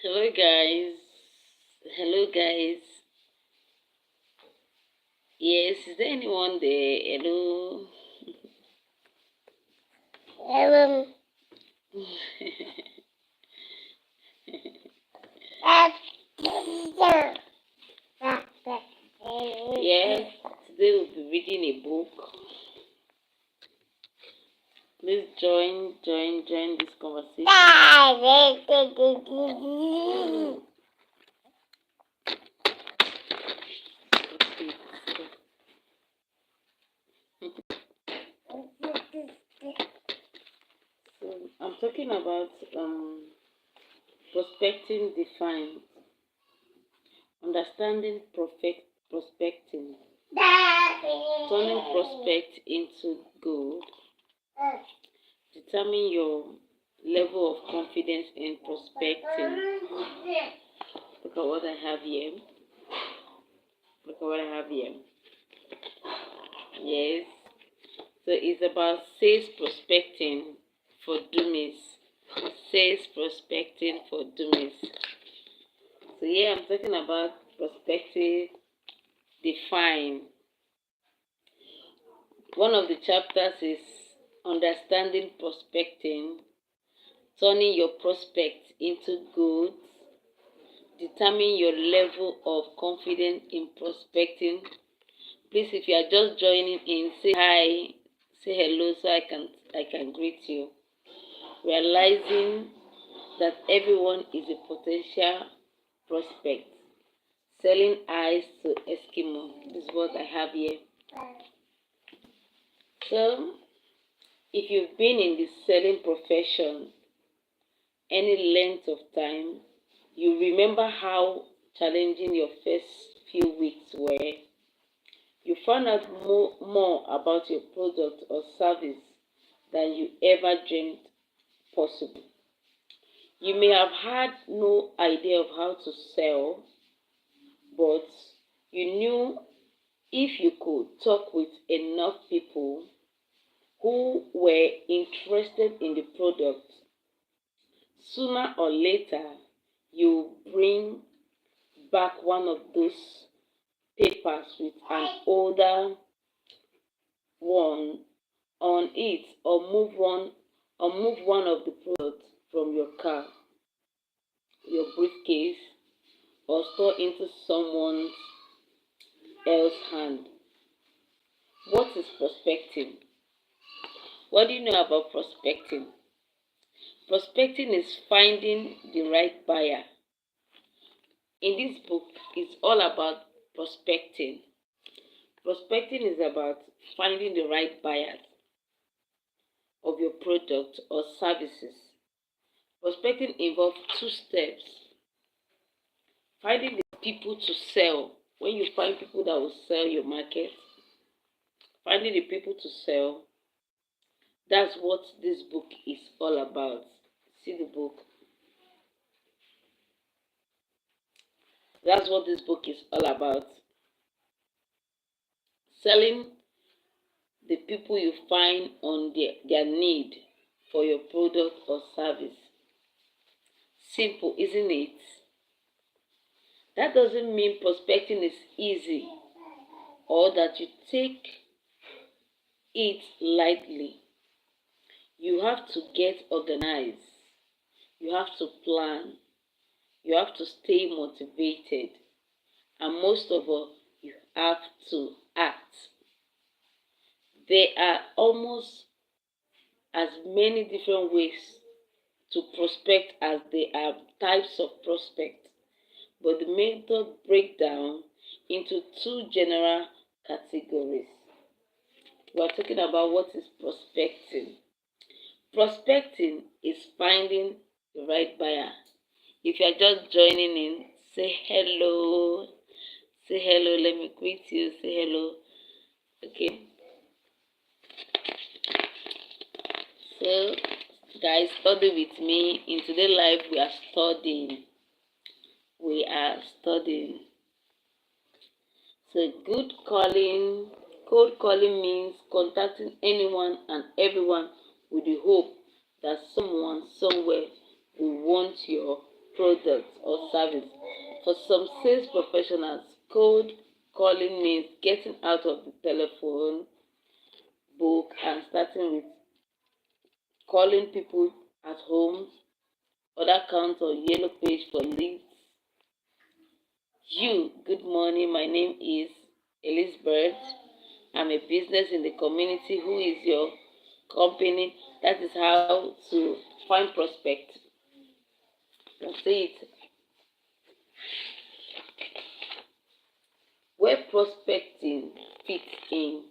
Hello guys. Hello guys. Yes, is there anyone there? Hello. Hello. Yes, today we'll be reading a book. Please join this conversation. So I'm talking about prospecting defined, understanding prospecting, turning prospect into gold, determine your level of confidence in prospecting. Look at what I have here. Look at what I have here. Yes. So it's about sales prospecting for dummies. Sales prospecting for dummies. So here I'm talking about prospecting defined. One of the chapters is understanding prospecting, turning your prospects into goods, determine your level of confidence in prospecting. Please, if you are just joining in, say hi, say hello so I can greet you. Realizing that everyone is a potential prospect. Selling ice to Eskimo. This is what I have here. So, if you've been in the selling profession any length of time, you remember how challenging your first few weeks were. You found out more about your product or service than you ever dreamed possible. You may have had no idea of how to sell, but you knew if you could talk with enough people who were interested in the product, sooner or later you bring back one of those papers with an older one on it, or move one of the products from your car, your briefcase, or store into someone else's hand. What is prospecting? What do you know about prospecting? Prospecting is finding the right buyer. In this book, it's all about prospecting. Prospecting is about finding the right buyers of your product or services. Prospecting involves two steps. Finding the people to sell. When you find people that will sell your market, finding the people to sell, that's what this book is all about. See the book. That's what this book is all about. Selling the people you find on their need for your product or service. Simple, isn't it? That doesn't mean prospecting is easy or that you take it lightly. You have to get organized. You have to plan. You have to stay motivated. And most of all, you have to act. There are almost as many different ways to prospect as there are types of prospect, but the method break down into two general categories. We are talking about what is prospecting. Prospecting is finding the right buyer. If you are just joining in, say hello. Say hello. Let me greet you. Say hello. Okay. So, guys, study with me. In today's life, we are studying. So, cold calling means contacting anyone and everyone with the hope that someone somewhere will want your product or service. For some sales professionals, cold calling means getting out of the telephone book and starting with calling people at home, other accounts or yellow page for leads. Good morning. My name is Elizabeth. I'm a business in the community. Who is your company? That is how to find prospect. That's it. Where prospecting fits in.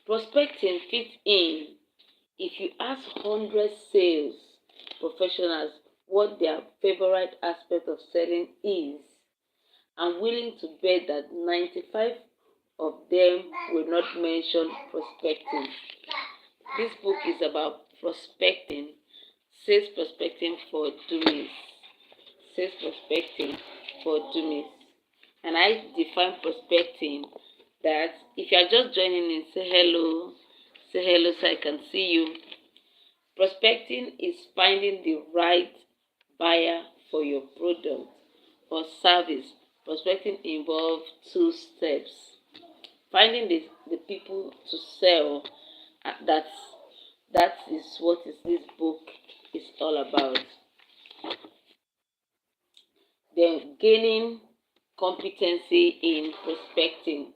Prospecting fits in if you ask 100 sales professionals what their favorite aspect of selling is. I'm willing to bet that 95 of them will not mention prospecting. This book is about prospecting, sales prospecting for dummies. Sales prospecting for dummies. And I define prospecting that if you are just joining in, say hello so I can see you. Prospecting is finding the right buyer for your product or service. Prospecting involves two steps. Finding the people to sell. That is what this book is all about. Then gaining competency in prospecting.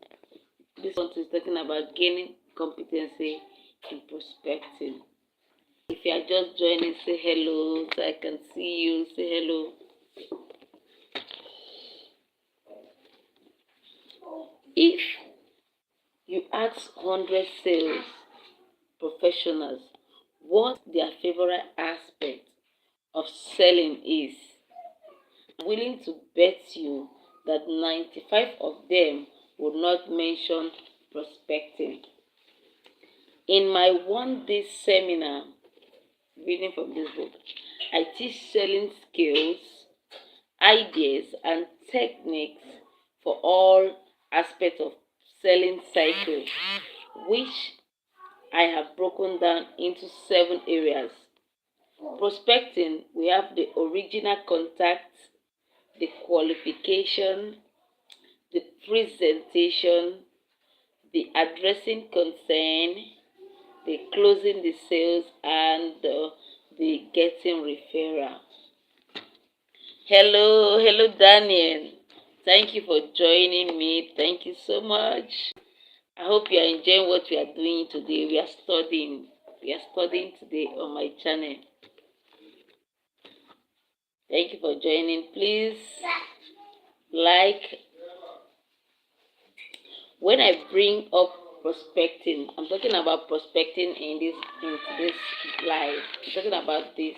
This one is talking about gaining competency in prospecting. If you are just joining, say hello so I can see you. Say hello. If you ask 100 sales professionals what their favorite aspect of selling is, I'm willing to bet you that 95 of them would not mention prospecting. In my one-day seminar, reading from this book, I teach selling skills, ideas, and techniques for all aspects of selling cycle, which I have broken down into 7 areas. Prospecting, we have the original contact, the qualification, the presentation, the addressing concern, the closing the sales, and the getting referral. Hello Daniel. Thank you for joining me. Thank you so much. I hope you are enjoying what we are doing today. We are studying today on my channel. Thank you for joining. Please like. When I bring up prospecting, I'm talking about prospecting in this live. I'm talking about this.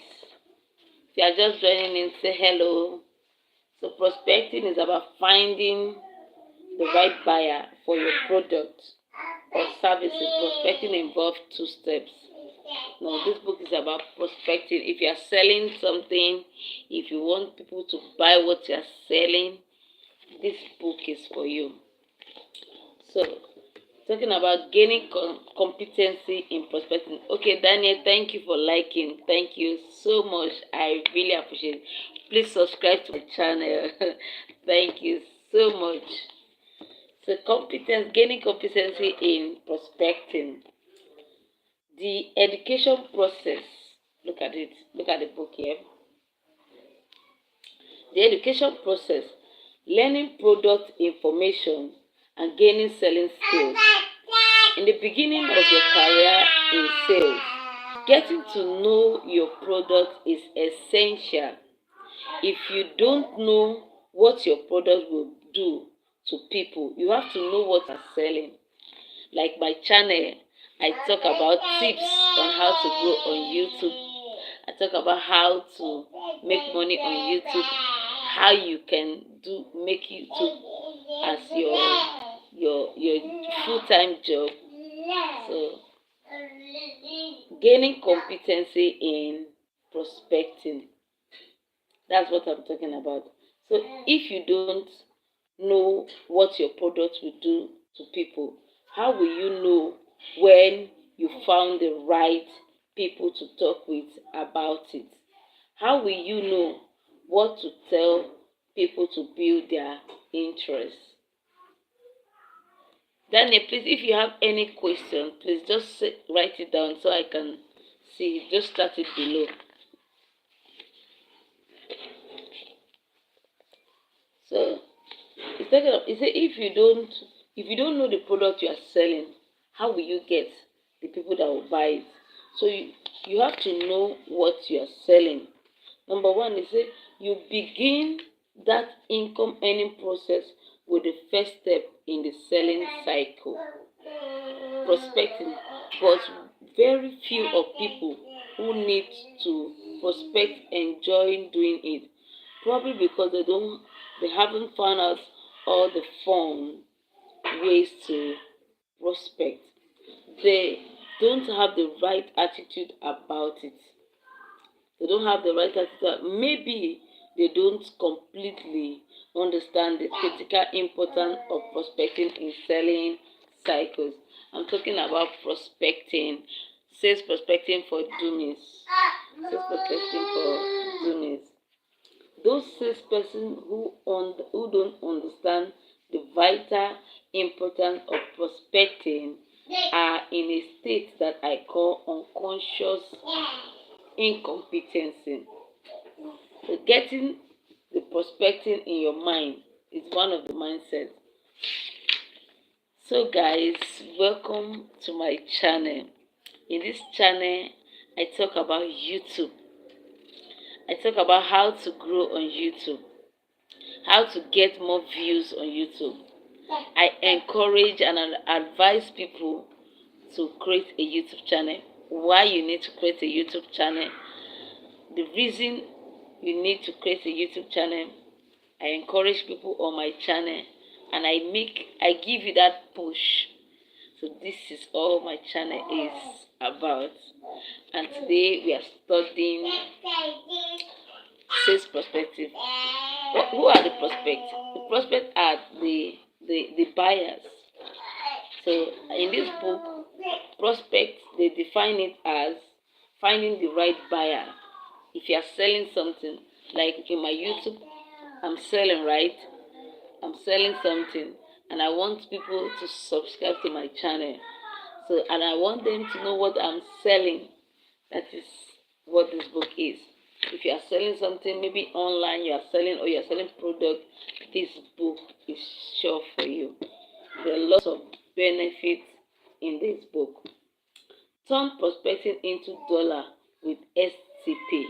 If you are just joining in, say hello. So prospecting is about finding the right buyer for your product or services. Prospecting involves 2 steps. No, this book is about prospecting. If you are selling something, if you want people to buy what you are selling, this book is for you. So, talking about gaining competency in prospecting. Okay, Daniel, thank you for liking. Thank you so much. I really appreciate it. Please subscribe to my channel. Thank you so much. So, gaining competency in prospecting. The education process. Look at it. Look at the book here. The education process. Learning product information and gaining selling skills. In the beginning of your career in sales, getting to know your product is essential. If you don't know what your product will do to people, you have to know what you're selling. Like my channel, I talk about tips on how to grow on YouTube. I talk about how to make money on YouTube, how you can make YouTube as your full-time job. So gaining competency in prospecting. That's what I'm talking about. So if you don't know what your product will do to people, how will you know when you found the right people to talk with about it? How will you know what to tell people to build their interest? Daniel, please, if you have any question, please just write it down so I can see. Just start it below. So it's talking about, if you don't know the product you are selling, how will you get the people that will buy it? So you have to know what you are selling. Number one is you begin that income earning process with the first step in the selling cycle, prospecting. But very few of people who need to prospect enjoy doing it, probably because they haven't found out all the fun ways to prospect. They don't have the right attitude about it. They don't have the right attitude. Maybe they don't completely understand the critical importance of prospecting in selling cycles. I'm talking about prospecting, sales prospecting for dummies. Sales prospecting for dummies. Those salespersons who don't understand the vital importance of prospecting are in a state that I call unconscious incompetency. So getting the prospecting in your mind is one of the mindsets. So guys, welcome to my channel. In this channel, I talk about YouTube. I talk about how to grow on YouTube, how to get more views on YouTube. I encourage and advise people to create a YouTube channel. Why you need to create a YouTube channel? The reason you need to create a YouTube channel, I encourage people on my channel and I give you that push. So this is all my channel is about. And today we are studying sales perspective. Who are the prospects? The prospects are the buyers. So in this book, prospects, they define it as finding the right buyer. If you are selling something, like in my YouTube, I'm selling, right? I'm selling something and I want people to subscribe to my channel. So, and I want them to know what I'm selling. That is what this book is. If you are selling something, maybe online, you are selling or you are selling product, this book is sure for you. There are lots of benefits in this book. Turn prospecting into dollar with STP.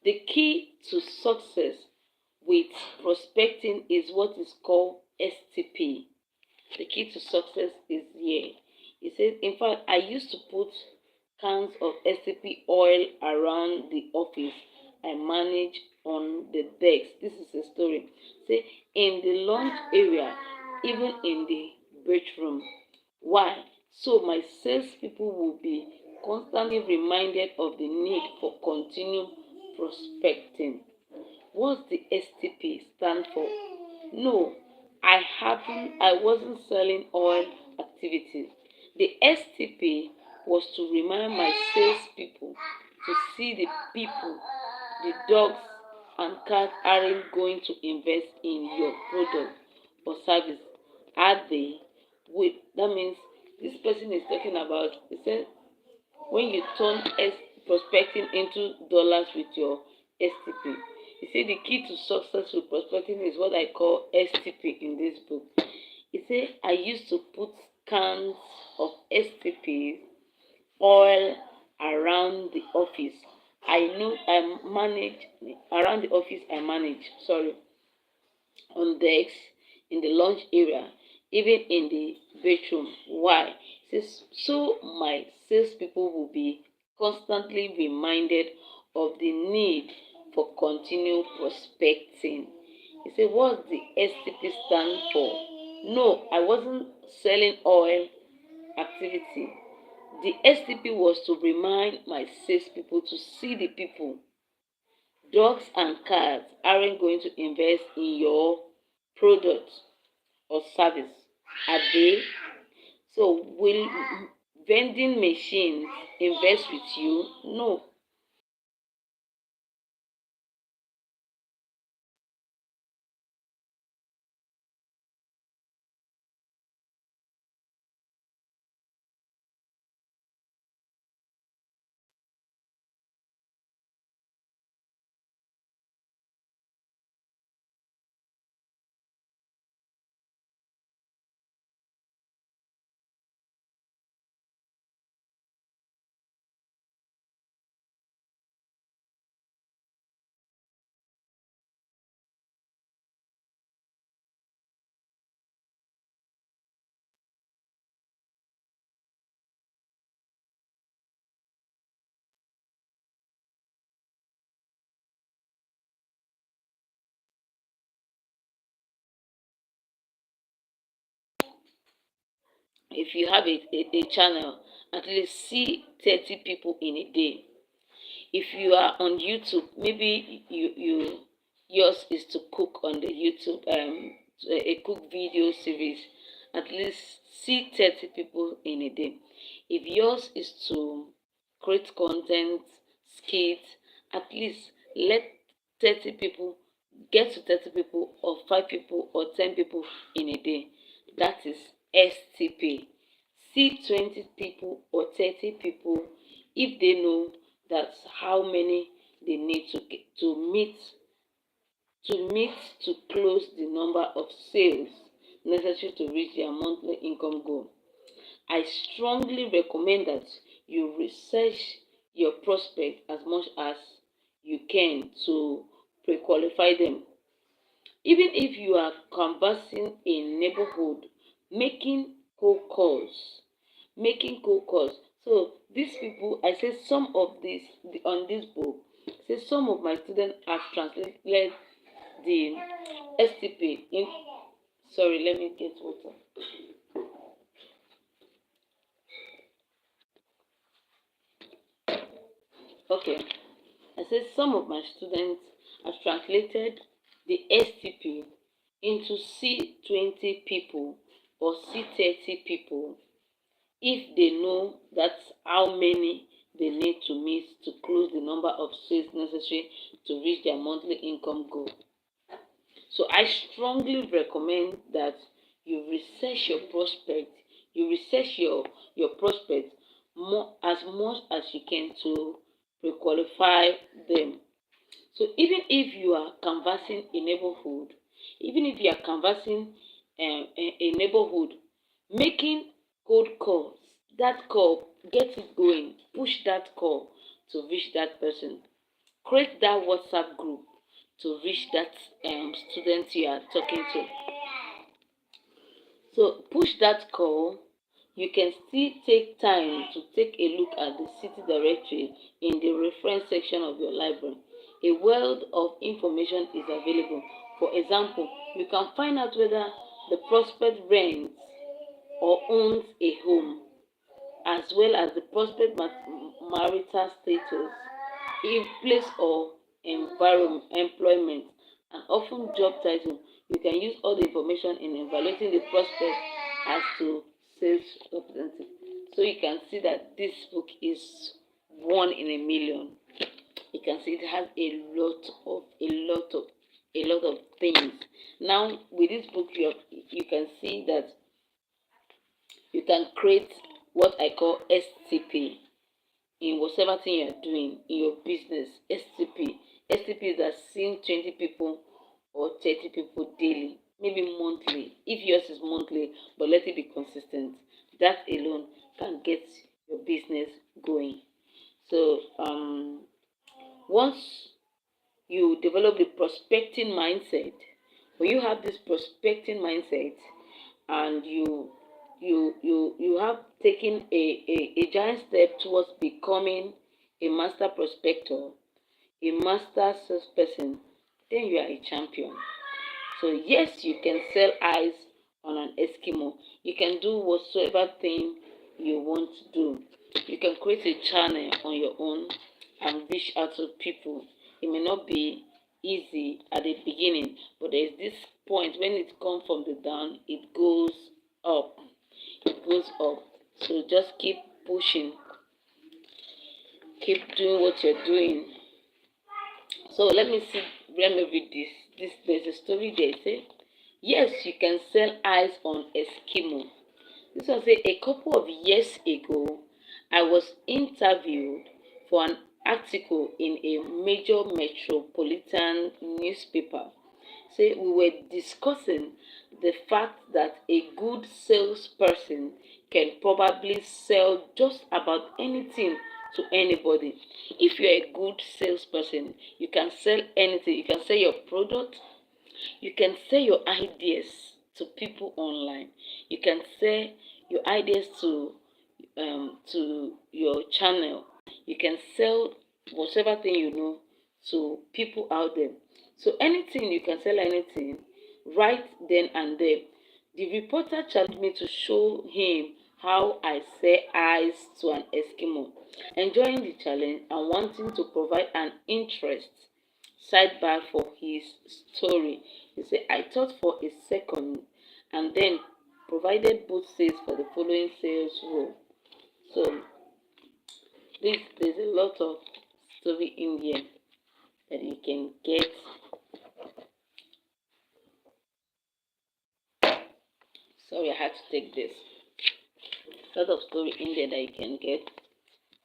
The key to success with prospecting is what is called STP. The key to success is here. It says, in fact, I used to put cans of STP oil around the office I manage on the decks. This is a story. Say, in the lunch area, even in the break room. Why? So my salespeople will be constantly reminded of the need for continued prospecting. What's the STP stand for? No, I wasn't selling oil activities. The STP was to remind my salespeople to see the people, the dogs and cats aren't going to invest in your product or service, are they? Wait, that means this person is talking about, he said, when you turn prospecting into dollars with your STP. He said the key to successful prospecting is what I call STP in this book. He said I used to put cans of STP oil around the office. I manage around the office I manage, sorry, on decks, in the lunch area, even in the bedroom. Why? Says so my salespeople will be constantly reminded of the need for continued prospecting. He said, what's the STP stand for? No, I wasn't selling oil activity. The STP was to remind my salespeople to see the people. Dogs and cats aren't going to invest in your product or service, are they? So, will vending machines invest with you? No. If you have a channel, at least see 30 people in a day. If you are on YouTube, maybe yours is to cook on the YouTube, a cook video series. At least see 30 people in a day. If yours is to create content, skits, at least let 30 people get to 30 people or 5 people or 10 people in a day. That is STP. See 20 people or 30 people if they know that's how many they need to meet to close the number of sales necessary to reach their monthly income goal. I strongly recommend that you research your prospect as much as you can to pre-qualify them. Even if you are canvassing a neighborhood, making cold calls, making cold calls. So these people, I say some of this on this book, say some of my students have translated the STP in. Sorry, let me get water. Okay, I said some of my students have translated the STP into C20 people or C30 people if they know that's how many they need to meet to close the number of sales necessary to reach their monthly income goal. So I strongly recommend that you research your prospect, you research your prospect more as much as you can to pre-qualify them. So even if you are canvassing a neighborhood, even if you are canvassing a neighborhood, making cold calls, that call, get it going, push that call to reach that person. Create that WhatsApp group to reach that student you are talking to. So push that call. You can still take time to take a look at the city directory in the reference section of your library. A wealth of information is available. For example, you can find out whether the prospect rents or owns a home as well as the prospect marital status, in place or environment, employment, and often job title. You can use all the information in evaluating the prospect as to sales representative. So you can see that this book is one in a million. You can see it has a lot of things. Now with this book, you can see that you can create what I call STP in whatever thing you're doing in your business. STP is that seeing 20 people or 30 people daily, maybe monthly. If yours is monthly, but let it be consistent, that alone can get your business going. So once you develop the prospecting mindset, when you have this prospecting mindset and you have taken a giant step towards becoming a master prospector, a master salesperson, then you are a champion. So yes, you can sell eyes on an Eskimo. You can do whatsoever thing you want to do. You can create a channel on your own and reach out to people. It may not be easy at the beginning, but there is this point when it comes from the down, it goes up. It goes up. So just keep pushing. Keep doing what you're doing. So let me read this. There's a story there. Say, yes, you can sell eyes on Eskimo. This one say, a couple of years ago, I was interviewed for an article in a major metropolitan newspaper. Say, we were discussing the fact that a good salesperson can probably sell just about anything to anybody. If you're a good salesperson, you can sell anything. You can sell your product. You can sell your ideas to people online. You can sell your ideas to your channel. You can sell whatever thing you know to people out there. So anything, you can sell anything right then and there. The reporter challenged me to show him how I sell eyes to an Eskimo. Enjoying the challenge and wanting to provide an interest sidebar for his story, he said, I thought for a second and then provided both sales for the following sales role. So there's a lot of story in here that you can get. Sorry, I had to take this. A lot of story in there that you can get,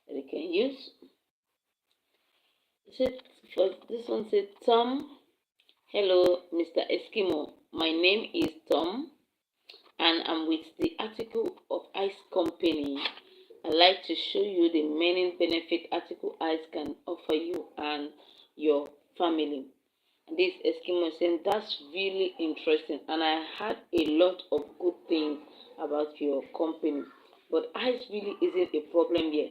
that you can use. It said, for this one said, Tom, hello, Mr. Eskimo. My name is Tom, and I'm with the Article of Ice Company. I'd like to show you the many benefits Article Ice can offer you and your family. And this Eskimo is saying, that's really interesting, and I had a lot of good things about your company. But ice really isn't a problem here.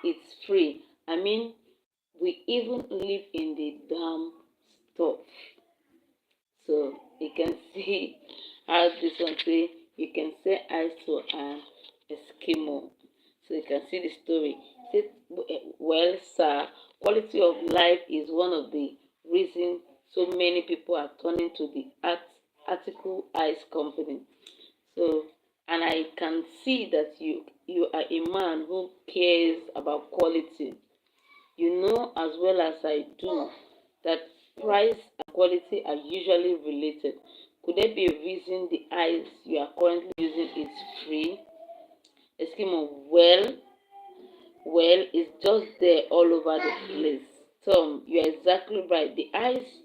It's free. I mean, we even live in the damn stuff. So you can see how this one say you can say ice to an Eskimo. So you can see the story. Say, well, sir, quality of life is one of the reasons so many people are turning to the Article Ice Company. So, and I can see that you are a man who cares about quality. You know as well as I do that price and quality are usually related. Could there be a reason the ice you are currently using is free? Eskimo, well, it's just there all over the place. Tom, you're exactly right. The ice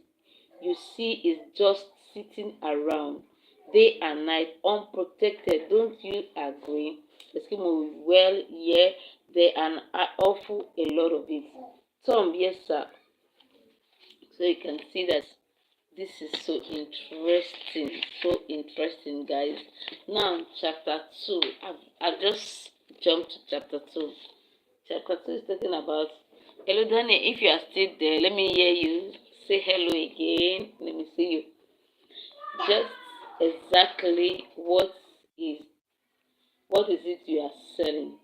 you see is just sitting around day and night unprotected. Don't you agree? Eskimo, well, yeah, there are an awful a lot of it. Tom, yes, sir. So you can see that this is so interesting, guys. Now, chapter 2. I've just jumped to chapter 2. Chapter 2 is talking about, hello, Daniel, if you are still there, let me hear you. Say hello again. Let me see you. Just exactly what is it you are selling?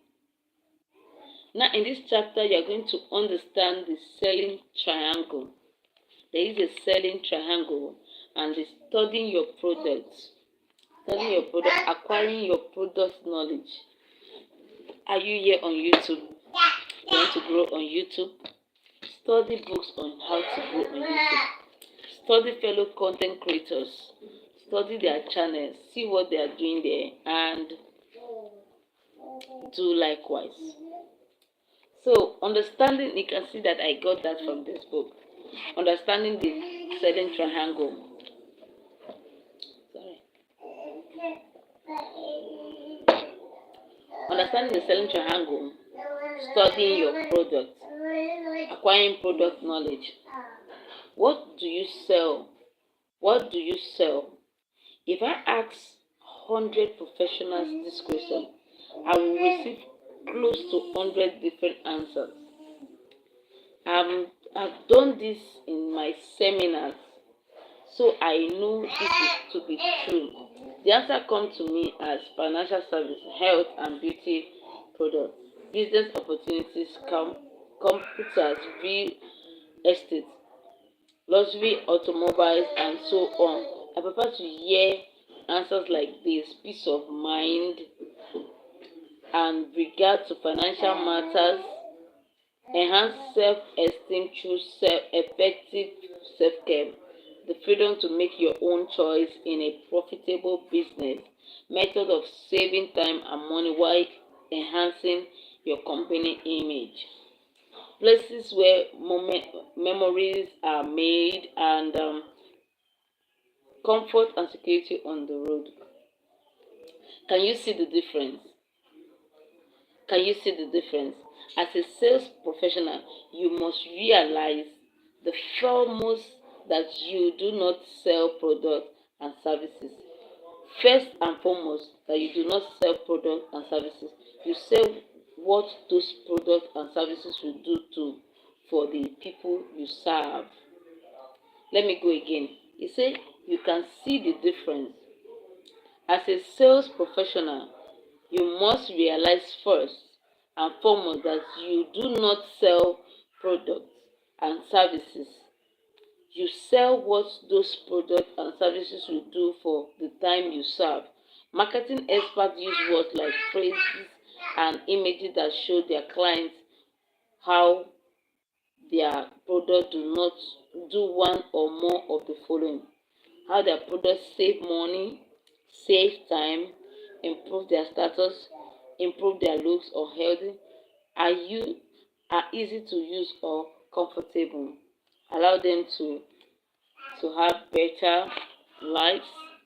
Now, in this chapter, you are going to understand the selling triangle. There is a selling triangle, and it's studying your products, acquiring your product knowledge. Are you here on YouTube? You want to grow on YouTube? Study books on how to grow on YouTube. Study fellow content creators. Study their channels. See what they are doing there and do likewise. So, understanding, you can see that I got that from this book. Understanding the selling triangle. Sorry. Understanding the selling triangle. Studying your product. Acquiring product knowledge. What do you sell? What do you sell? If I ask 100 professionals this question, I will receive close to 100 different answers. I've done this in my seminars, so I know this is to be true. The answer comes to me as financial service, health and beauty products, business opportunities, computers, real estate, luxury automobiles, and so on. I prefer to hear answers like this: peace of mind and regard to financial matters, enhance self-esteem through effective self-care, the freedom to make your own choice in a profitable business, method of saving time and money while enhancing your company image, places where memories are made, and comfort and security on the road. Can you see the difference? Can you see the difference? As a sales professional, you must realize the foremost that you do not sell products and services. First and foremost, that you do not sell products and services. You sell what those products and services will do to for the people you serve. Let me go again. You say you can see the difference. As a sales professional, you must realize first and foremost that you do not sell products and services. You sell what those products and services will do for the time you serve. Marketing experts use words like phrases and images that show their clients how their products do not do one or more of the following: how their products save money, save time, improve their status, improve their looks or healthy, are easy to use or comfortable, allow them to have better lives.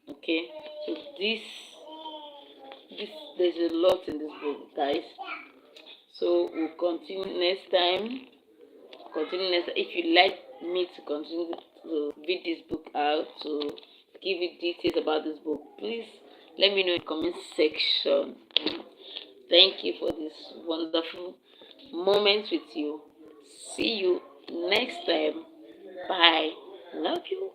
Okay, so this there's a lot in this book, guys. So we'll continue next time. If you like me to continue to read this book out, to give you details about this book, please let me know in the comment section. Thank you for this wonderful moment with you. See you next time. Bye. Love you.